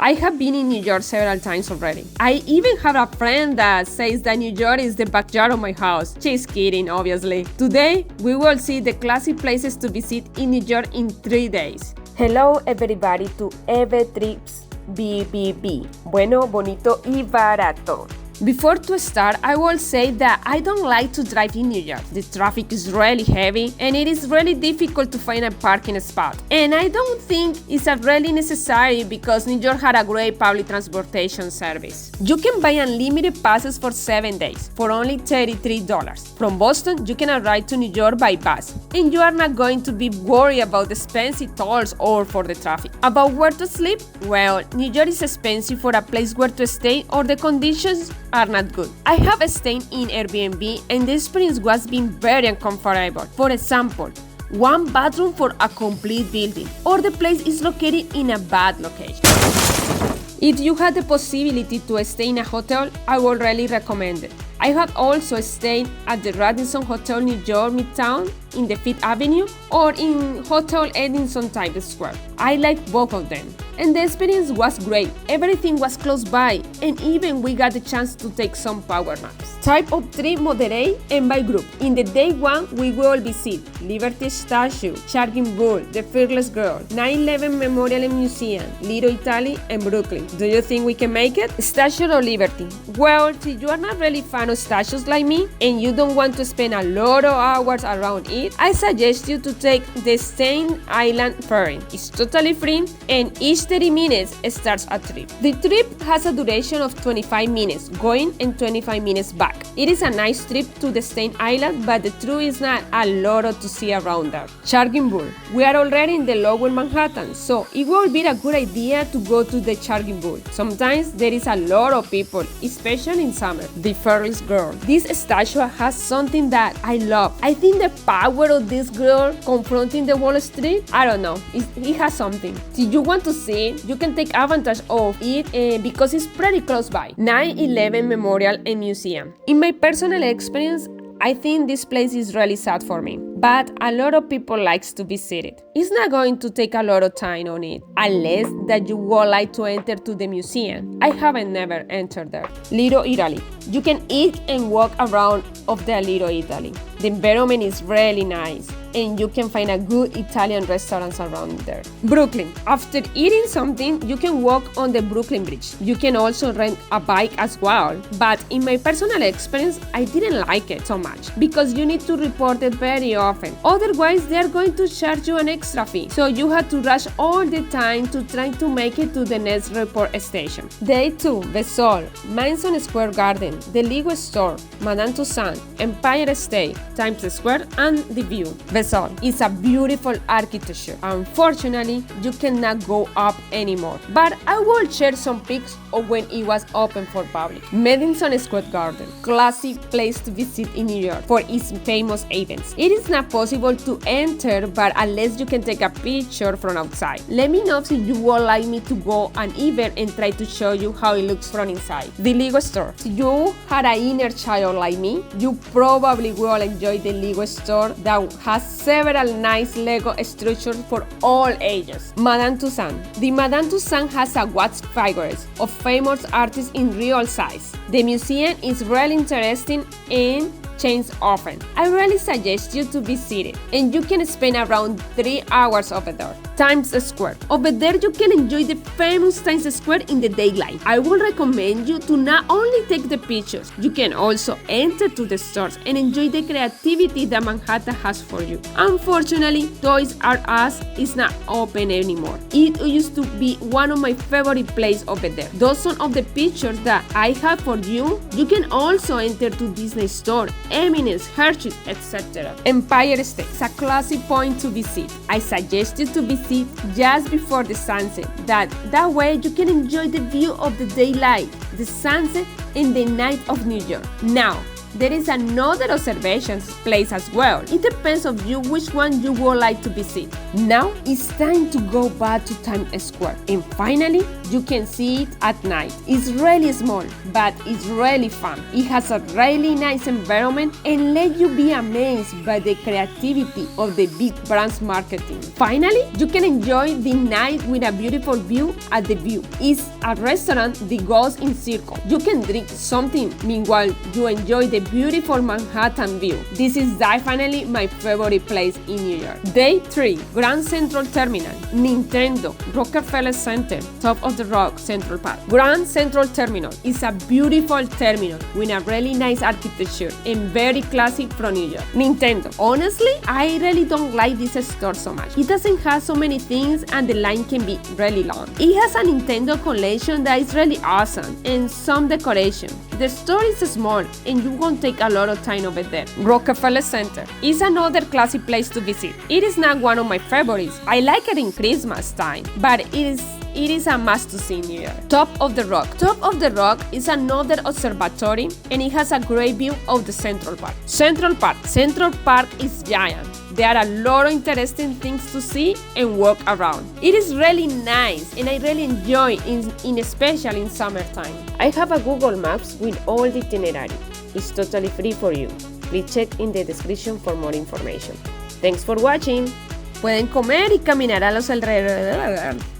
I have been in New York several times already. I even have a friend that says that New York is the backyard of my house. She's kidding, obviously. Today, we will see the classic places to visit in New York in 3 days. Hello everybody to EveTripsBBB. Bueno, bonito y barato. Before to start, I will say that I don't like to drive in New York. The traffic is really heavy and it is really difficult to find a parking spot. And I don't think it's really necessary because New York had a great public transportation service. You can buy unlimited passes for 7 days for only $33. From Boston, you can arrive to New York by bus and you are not going to be worried about the expensive tolls or for the traffic. About where to sleep? Well, New York is expensive for a place where to stay or the conditions are not good. I have stayed in Airbnb and the experience was being very uncomfortable. For example, one bathroom for a complete building, or the place is located in a bad location. If you had the possibility to stay in a hotel, I would really recommend it. I have also stayed at the Radisson Hotel New York Midtown in the 5th Avenue or in Hotel Edison Times Square. I like both of them. And the experience was great. Everything was close by and even we got the chance to take some power naps. Type of trip moderate and by group. In the day 1, we will visit Liberty Statue, Charging Bull, The Fearless Girl, 9/11 Memorial and Museum, Little Italy, and Brooklyn. Do you think we can make it? Statue of Liberty. Well, if you are not really fan of statues like me and you don't want to spend a lot of hours around it, I suggest you to take the Staten Island Ferry. It's totally free and each 30 minutes starts a trip. The trip has a duration of 25 minutes going and 25 minutes back. It is a nice trip to the Staten Island, but the truth is not a lot to see around there. Charging Bull. We are already in the lower Manhattan, so it will be a good idea to go to the Charging Bull. Sometimes there is a lot of people, especially in summer. The Fearless Girl. This statue has something that I love. I think the power of this girl confronting the Wall Street, I don't know, it has something. If you want to see it, you can take advantage of it because it's pretty close by. 9/11 Memorial and Museum. In my personal experience, I think this place is really sad for me, but a lot of people likes to visit it. It's not going to take a lot of time on it, unless that you would like to enter to the museum. I haven't never entered there. Little Italy. You can eat and walk around of the Little Italy. The environment is really nice and you can find a good Italian restaurants around there. Brooklyn. After eating something, you can walk on the Brooklyn Bridge. You can also rent a bike as well, but in my personal experience, I didn't like it so much because you need to report it very often. Otherwise, they are going to charge you an extra fee. So you have to rush all the time to try to make it to the next report station. Day 2, Vesol, Madison Square Garden, the Lego Store, Madame Tussauds, Empire State, Times Square, and The View. Vesol is a beautiful architecture. Unfortunately, you cannot go up anymore, but I will share some pics of when it was open for public. Madison Square Garden, classic place to visit in New York for its famous events. It is not possible to enter, but unless you can take a picture from outside. Let me know if you would like me to go an event and try to show you how it looks from inside. The Lego Store. If you had an inner child like me, you probably will enjoy the Lego Store that has several nice Lego structures for all ages. Madame Tussauds. The Madame Tussauds has a wax figures of famous artists in real size. The museum is really interesting and change often. I really suggest you to visit it, and you can spend around 3 hours over there. Times Square. Over there you can enjoy the famous Times Square in the daylight. I would recommend you to not only take the pictures, you can also enter to the stores and enjoy the creativity that Manhattan has for you. Unfortunately, Toys R Us is not open anymore. It used to be one of my favorite places over there. Those are some of the pictures that I have for you. You can also enter to Disney Store, Eminence, Hershey, etc. Empire State is a classic point to visit. I suggest you to visit just before the sunset. That way you can enjoy the view of the daylight, the sunset, and the night of New York. Now, There is another observation place as well. It depends on you which one you would like to visit. Now it's time to go back to Times Square. And finally, you can see it at night. It's really small, but it's really fun. It has a really nice environment and let you be amazed by the creativity of the big brands marketing. Finally, you can enjoy the night with a beautiful view at the View. It's a restaurant that goes in circle. You can drink something meanwhile you enjoy the beautiful Manhattan view. This is definitely my favorite place in New York. Day 3, Grand Central Terminal, Nintendo, Rockefeller Center, Top of the Rock, Central Park. Grand Central Terminal is a beautiful terminal with a really nice architecture and very classic from New York. Nintendo. Honestly, I really don't like this store so much. It doesn't have so many things and the line can be really long. It has a Nintendo collection that is really awesome and some decoration. The store is small and you won't take a lot of time over there. Rockefeller Center is another classic place to visit. It is not one of my favorites. I like it in Christmas time, but it is a must to see in New York. Top of the Rock. Top of the Rock is another observatory and it has a great view of the Central Park. Central Park is giant. There are a lot of interesting things to see and walk around. It is really nice and I really enjoy in especially in summertime. I have a Google Maps with all the itinerary. It's totally free for you. Please check in the description for more information. Thanks for watching. Pueden comer y caminar a los alrededores.